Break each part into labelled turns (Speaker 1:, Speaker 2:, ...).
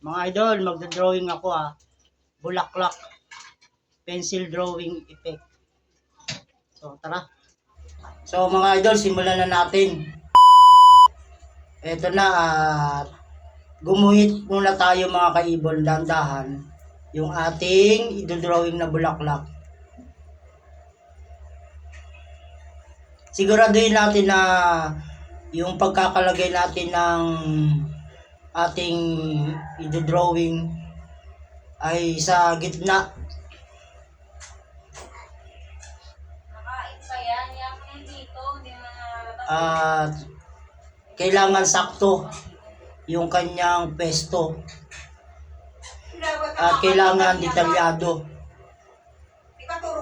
Speaker 1: Mga idol, magdodrawing ako Bulaklak. Pencil drawing effect. So, tara. So, mga idol, simulan na natin. Ito na, gumuhit muna tayo mga kaibol, dandahan. Yung ating idodrawing na bulaklak. Siguraduhin natin na yung pagkakalagay natin ng ating idodrawing ay sa gitna. At kailangan sakto yung kanyang pesto. At kailangan detalyado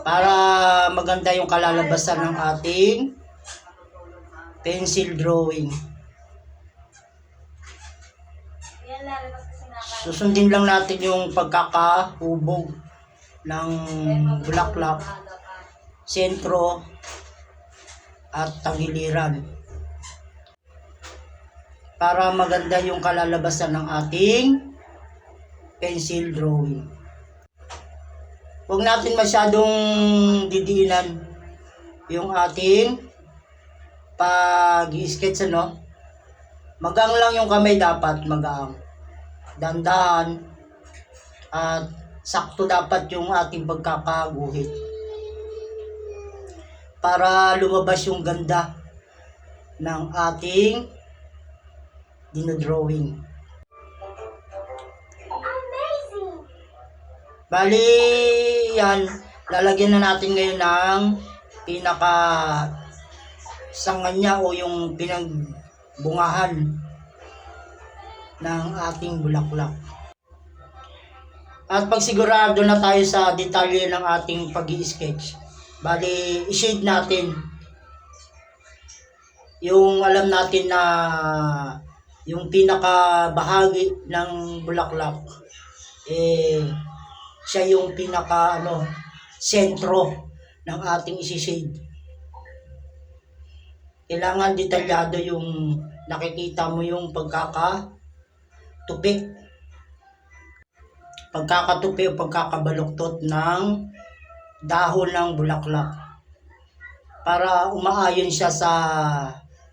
Speaker 1: para maganda yung kalalabasan ng ating pencil drawing. Susundin lang natin yung pagkakahubog ng bulaklak, sentro at tagiliran para maganda yung kalalabasan ng ating pencil drawing. Huwag natin masyadong didiinan yung ating pag-sketch, Magang lang yung kamay, dapat magang. Dandahan at sakto dapat yung ating pagkakaguhit para lumabas yung ganda ng ating dinodrawing. Bali, yan, lalagyan na natin ngayon ng pinaka sanga niya o yung pinagbungahan ng ating bulaklak. At pagsigurado na tayo sa detalye ng ating pag-i-sketch. Bali, i-shade natin yung alam natin na yung pinaka bahagi ng bulaklak siya yung pinaka sentro ng ating isi-shade. Kailangan detalyado yung nakikita mo yung pagkakatupi o pagkakabaluktot ng dahon ng bulaklak para umaayon siya sa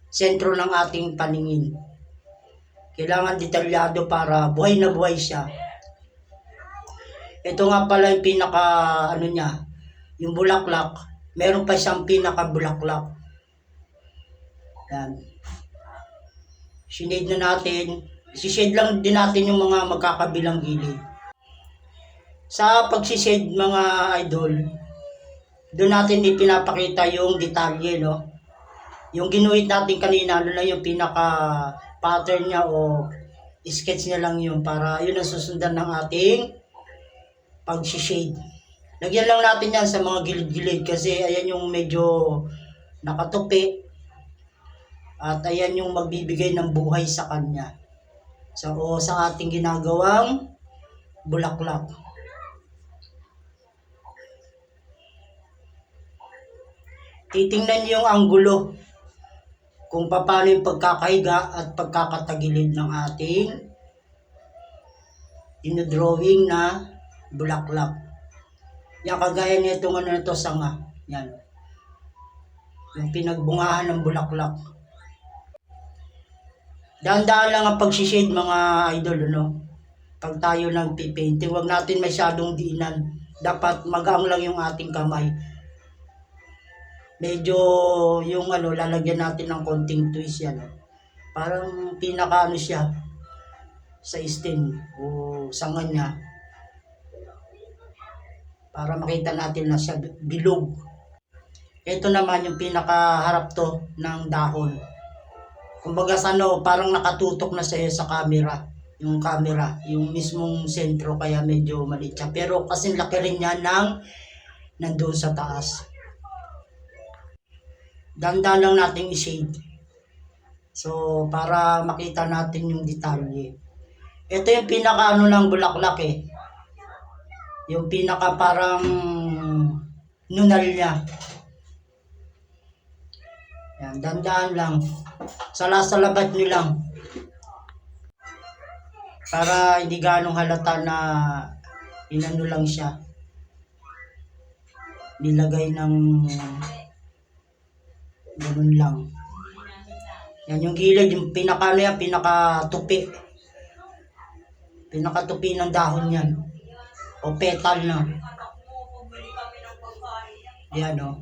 Speaker 1: sentro ng ating paningin. Kailangan detalyado para buhay na buhay siya. Ito nga pala yung pinaka niya, yung bulaklak, meron pa siyang pinaka bulaklak. Yan. Sinade na natin. Si-shade lang din natin yung mga magkakabilang gilid. Sa pagsishade mga idol, doon natin ipinapakita yung detalye, Yung ginuhit natin kanina, lang yung pinaka pattern niya o sketch niya lang yun para yun ang susundan ng ating pag-shade. Lagyan lang natin yan sa mga gilid-gilid kasi ayan yung medyo nakatupi at ayan yung magbibigay ng buhay sa kanya. So, sa ating ginagawang bulaklak. Titingnan niyo yung anggulo kung paano yung pagkakahiga at pagkakatagilid ng ating dinodrawing na bulaklak. Yan, kagaya nitong sanga. Yan. Yung pinagbungahan ng bulaklak. Dahan-dahan lang ang pag-shade mga idol, Pag tayo nagpipainting, huwag natin masyadong diinan. Dapat magaan lang yung ating kamay. Medyo yung lalagyan natin ng konting twist yan. Parang pinaka siya sa stem o sanga niya. Para makita natin na siya bilog. Ito naman yung pinakaharap to ng dahon. Kumbaga parang nakatutok na siya sa camera. Yung camera, yung mismong sentro, kaya medyo maliit siya. Pero kasi laki rin niya nandun sa taas. Dandan lang natin i-shade. So, para makita natin yung detalye. Ito yung pinaka ng bulaklak Yung pinaka parang nunal niya. Yan, dandaan lang. Salasalat nyo lang. para hindi ganong halata na inano lang siya. Nilagay ng ganun lang. Yan yung gilid, yung pinakatupi. Pinakatupi ng dahon yan. O petal na. Yan o.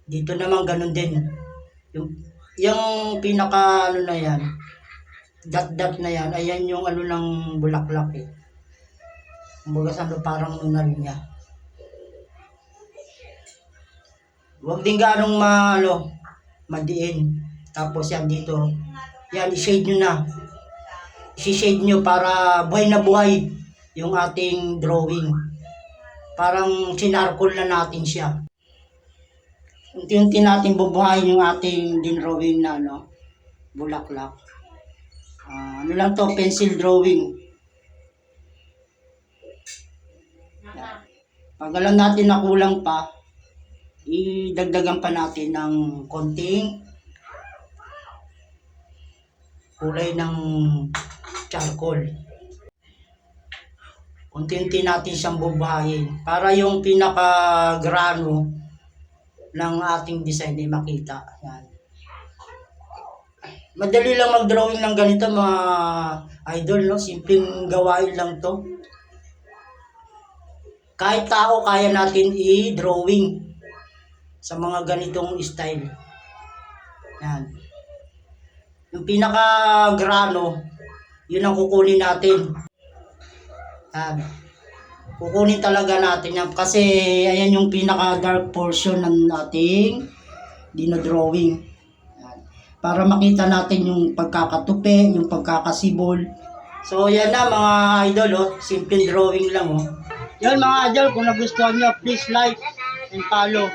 Speaker 1: Dito naman ganun din. Yung pinaka ano na yan, dot na yan, ayan yung ano ng bulaklak eh. Kumbaga sa ano, parang lunar niya. Huwag din ganong madiin. Tapos yan dito, yan i-shade nyo na. I-shade nyo para buhay na buhay yung ating drawing. Parang sinarkol na natin siya. Unti-unti natin bubuhayin yung ating dinrawing na bulaklak. Ano lang to, pencil drawing. Pag alam natin na kulang pa, idagdagan pa natin ng konting kulay ng charcoal. Unti-unti natin siyang bubuhayin para yung pinaka-grano ng ating design ay makita. Yan. Madali lang mag-drawing ng ganito mga idol, no? Simpleng gawain lang to. Kahit tao kaya natin i-drawing sa mga ganitong style. Yan. Yung pinaka-grano, yun ang kukunin natin. Yan. Kukunin talaga natin yan kasi ayan yung pinaka-dark portion ng ating dinodrawing. Yan. Para makita natin yung pagkakatupi, yung pagkakasibol. So yan na mga idol, simple drawing lang. Yan mga idol, kung nagustuhan nyo, please like and follow.